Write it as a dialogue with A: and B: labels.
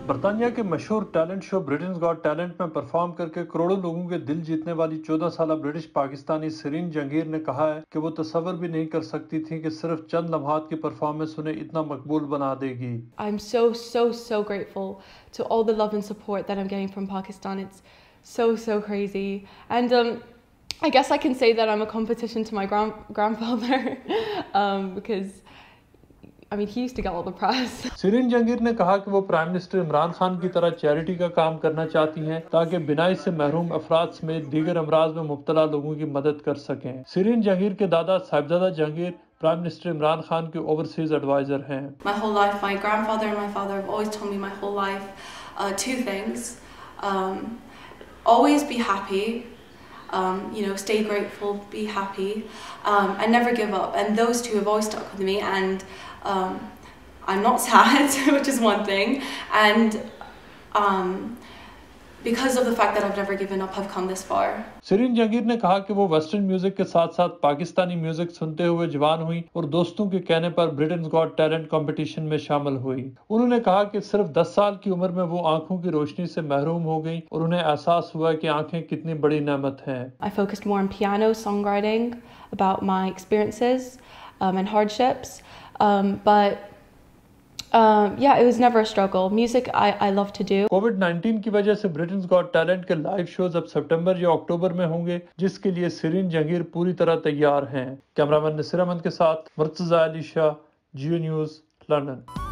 A: बर्तानिया के मशहूर talent show Britain's got talent में परफॉर्म करके करोड़ों लोगों के दिल जीतने वाली 14 साल ब्रिटिश पाकिस्तानी सरीन जंगीर ने कहा है कि वो तसव्वुर भी नहीं कर सकती थी कि सिर्फ चंद लम्हात की परफॉर्मेंस उन्हें इतना मकबूल बना देगी।
B: I'm so grateful to all the love and support that I'm getting from Pakistan. It's so crazy. And I guess I can say that I'm a competition to my grandfather because I mean, he used to get all the press.
A: Sarin Jangir ने कहा कि वो prime minister Imran Khan की तरह charity का काम करना चाहती हैं ताकि बिनाई से महरूम अफराद समेत दीगर अमराज में मुब्तला लोगों की मदद कर सकें। सरीन जंगीर के दादा साहिबजादा जंगीर प्राइम मिनिस्टर इमरान खान के ओवरसीज एडवाइजर हैं।
C: My whole life, my grandfather and my father have always told me my whole life two things. Always be happy. Stay grateful, be happy, and never give up. And those two have always stuck with me. And I'm not sad, which is one thing. And because of the fact that I've never given up, I've come this far.
A: Sareen Jangir ने कहा कि वो western music के साथ साथ Pakistani music सुनते हुए जवान हुई और दोस्तों के कहने पर ब्रिटेन्स गॉट टैलेंट कंपटीशन में शामिल हुई। उन्होंने कहा कि सिर्फ 10 साल की उम्र में वो आंखों की रोशनी से महरूम हो गई और उन्हें एहसास हुआ कि आंखें कितनी बड़ी नेमत हैं।
B: I focused more on piano songwriting, about my experiences and hardships, but yeah, it was never a struggle. Music I love to do.
A: कोविड-19 की वजह से ब्रिटेन्स गॉट टैलेंट के लाइव शोज अब सितंबर या अक्टूबर में होंगे, जिसके लिए सरीन जंगीर पूरी तरह तैयार हैं। कैमरामैन नसीर अहमद के साथ मुर्तजा अली शाह, जियो न्यूज़, लंदन।